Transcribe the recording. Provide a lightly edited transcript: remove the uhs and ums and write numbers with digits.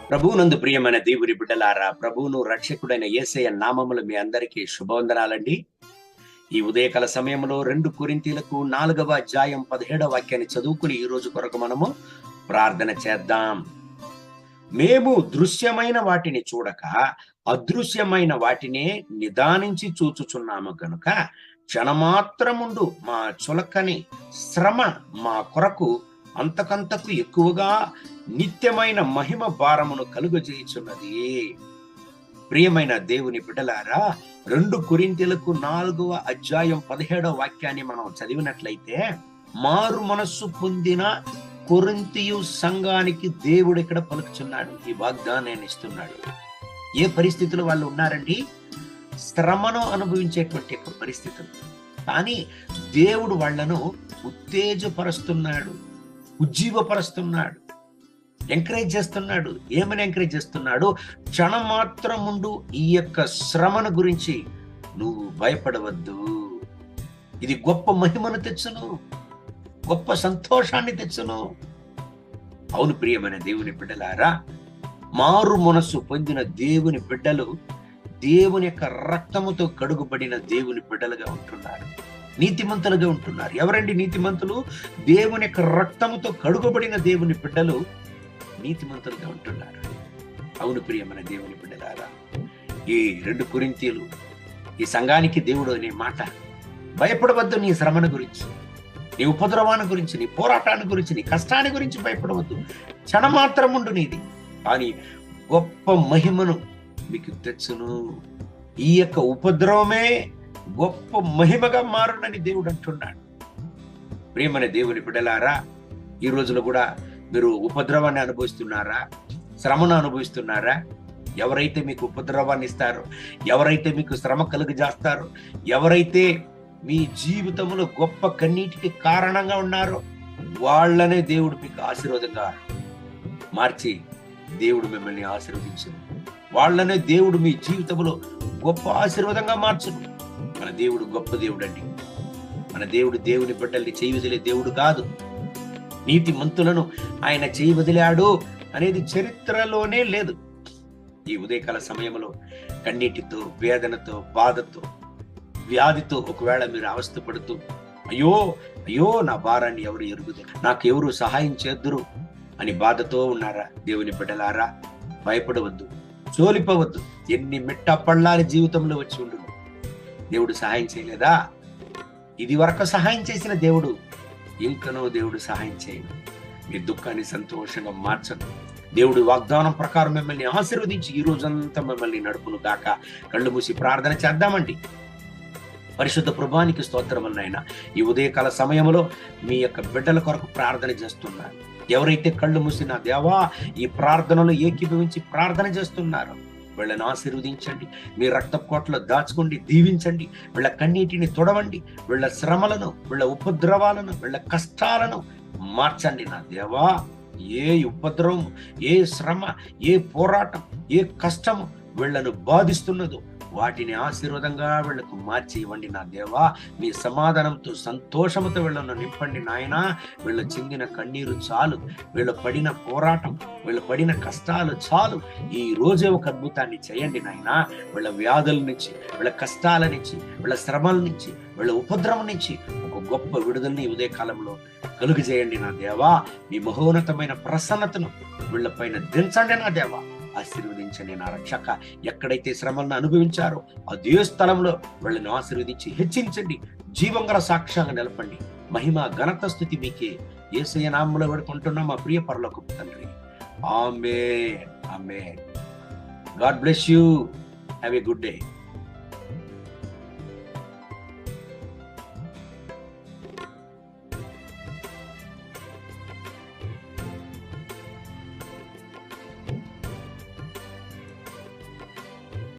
ప్రభువునందు ప్రియమైన దేవుని బిడ్డలారా, ప్రభువును రక్షకుడైన యేసయ్య నామములు మీ అందరికీ శుభవందనాలండి. ఈ ఉదయకాల సమయంలో 2 కొరింథీయులకు 4వ అధ్యాయం 17వ వాక్యాన్ని చదువుకుని ఈ రోజు కొరకు మనము ప్రార్థన చేద్దాం. మేము దృశ్యమైన వాటిని చూడక అదృశ్యమైన వాటినే నిదానించి చూచుచున్నాము గనుక క్షణమాత్రముండు మా చులకని శ్రమ మా కొరకు అంతకంతకు ఎక్కువగా నిత్యమైన మహిమ భారమును కలుగజేయుచున్నది. ప్రియమైన దేవుని బిడ్డలారా, 2 కొరింథీయులకు 4వ అధ్యాయం 17వ వాక్యాన్ని మనం చదివినట్లయితే, మారు మనస్సు పొందిన కొరింథీయు సంఘానికి దేవుడు ఇక్కడ పలుకుచున్నాడు, ఈ వాగ్దానాన్ని ఇస్తున్నాడు. ఏ పరిస్థితులు వాళ్ళు ఉన్నారండి? శ్రమను అనుభవించేటువంటి పరిస్థితులు. కానీ దేవుడు వాళ్ళను ఉత్తేజపరుస్తున్నాడు, ఉజ్జీవపరుస్తున్నాడు, ఎంకరేజ్ చేస్తున్నాడు. ఏమని ఎంకరేజ్ చేస్తున్నాడు? క్షణం మాత్రం ముందు ఈ యొక్క శ్రమను గురించి నువ్వు భయపడవద్దు, ఇది గొప్ప మహిమను తెచ్చును, గొప్ప సంతోషాన్ని తెచ్చును. అవును ప్రియమైన దేవుని బిడ్డలారా, మారు మనస్సు పొందిన దేవుని బిడ్డలు దేవుని యొక్క రక్తముతో కడుగుబడిన దేవుని బిడ్డలుగా ఉంటున్నారు, నీతిమంతులుగా ఉంటున్నారు. ఎవరండి నీతిమంతులు? దేవుని యొక్క రక్తముతో కడుగుబడిన దేవుని బిడ్డలు నీతిమంతులుగా ఉంటున్నారు. అవును ప్రియమైన దేవుని బిడ్డలారా, ఈ 2 కొరింథీయులు ఈ సంఘానికి దేవుడు అనే మాట, భయపడవద్దు నీ శ్రమను గురించి, నీ ఉపద్రవాన్ని గురించి, నీ పోరాటాన్ని గురించి, నీ కష్టాన్ని గురించి భయపడవద్దు. క్షణమాత్రం ఉండు నీది, కానీ గొప్ప మహిమను మీకు తెచ్చును. ఈ యొక్క ఉపద్రవమే గొప్ప మహిమగా మారునని దేవుడు అంటున్నాడు. ప్రియమైన దేవుని బిడ్డలారా, ఈ రోజులో కూడా మీరు ఉపద్రవాన్ని అనుభవిస్తున్నారా? శ్రమను అనుభవిస్తున్నారా? ఎవరైతే మీకు ఉపద్రవాన్ని ఇస్తారో, ఎవరైతే మీకు శ్రమ కలుగజేస్తారో, ఎవరైతే మీ జీవితంలో గొప్ప కన్నీటికి కారణంగా ఉన్నారో, వాళ్ళనే దేవుడు మీకు ఆశీర్వాదంగా మార్చి దేవుడు మిమ్మల్ని ఆశీర్వదించును. వాళ్ళనే దేవుడు మీ జీవితంలో గొప్ప ఆశీర్వాదంగా మార్చును. మన దేవుడు గొప్ప దేవుడు అండి. మన దేవుడు దేవుని బిడ్డల్ని చేయి వదిలే దేవుడు కాదు. నీతి మంతులను ఆయన చేయి వదిలాడు అనేది చరిత్రలోనే లేదు. ఈ ఉదయకాల సమయంలో కన్నీటితో, వేదనతో, బాధతో, వ్యాధితో ఒకవేళ మీరు అవస్థపడుతూ, అయ్యో అయ్యో నా భారాన్ని ఎవరు ఎరుగుదు, నాకు ఎవరు సహాయం చేద్దురు అని బాధతో ఉన్నారా? దేవుని బిడ్డలారా, భయపడవద్దు, చోలిపోవద్దు. ఎన్ని మెట్టపళ్ళాలి జీవితంలో వచ్చి ఉండు, దేవుడు సహాయం చేయలేదా? ఇది వరకు సహాయం చేసిన దేవుడు ఇంకనో దేవుడు సహాయం చేయను. మీ దుఃఖాన్ని సంతోషంగా మార్చను. దేవుడు వాగ్దానం ప్రకారం మిమ్మల్ని ఆశీర్వదించి ఈ రోజంతా మిమ్మల్ని నడుపును గాక. కళ్ళు మూసి ప్రార్థన చేద్దామండి. పరిశుద్ధ ప్రభువానికి స్తోత్రములు నాయనా. ఈ ఉదయకాల సమయంలో మీ యొక్క బిడ్డల కొరకు ప్రార్థన చేస్తున్నారు. ఎవరైతే కళ్ళు మూసి నా దేవా ఈ ప్రార్థనలో ఏకీభవించి ప్రార్థన చేస్తున్నారో వీళ్ళని ఆశీర్వదించండి. మీ రక్తకోటలో దాచుకోండి, దీవించండి. వీళ్ళ కన్నీటిని తొడవండి. వీళ్ళ శ్రమలను, వీళ్ళ ఉపద్రవాలను, వీళ్ళ కష్టాలను మార్చండి నా దేవా. ఏ ఉపద్రవం, ఏ శ్రమ, ఏ పోరాటం, ఏ కష్టము వీళ్ళను బాధిస్తున్నదో వాటిని ఆశీర్వాదంగా వీళ్ళకు మార్చి ఇవ్వండి నా దేవా. మీ సమాధానంతో, సంతోషంతో వీళ్ళను నింపండి నాయనా. వీళ్ళ చిందిన కన్నీరు చాలు, వీళ్ళ పడిన పోరాటం, వీళ్ళ పడిన కష్టాలు చాలు. ఈ రోజే ఒక అద్భుతాన్ని చేయండి నాయనా. వీళ్ళ వ్యాధుల నుంచి, వీళ్ళ కష్టాల నుంచి, వీళ్ళ శ్రమల నుంచి, వీళ్ళ ఉపద్రవం నుంచి ఒక గొప్ప విడుదలని ఉదయ కాలంలో కలుగు చేయండి నా దేవా. మీ మహోన్నతమైన ప్రసన్నతను వీళ్ళపైన దించండి నా దేవా. ఆశీర్వదించండి నా రక్షక. ఎక్కడైతే శ్రమలను అనుభవించారో అదే స్థలంలో వీళ్ళని ఆశీర్వదించి హెచ్చించండి. జీవం గల సాక్ష్యంగా నిలపండి. మహిమ ఘనత స్తుతి మీకే. యేసయ్య నామములో వేడుకుంటున్నాం మా ప్రియ పరలోకపు తండ్రి. Amen, amen. God bless you. Have a good day.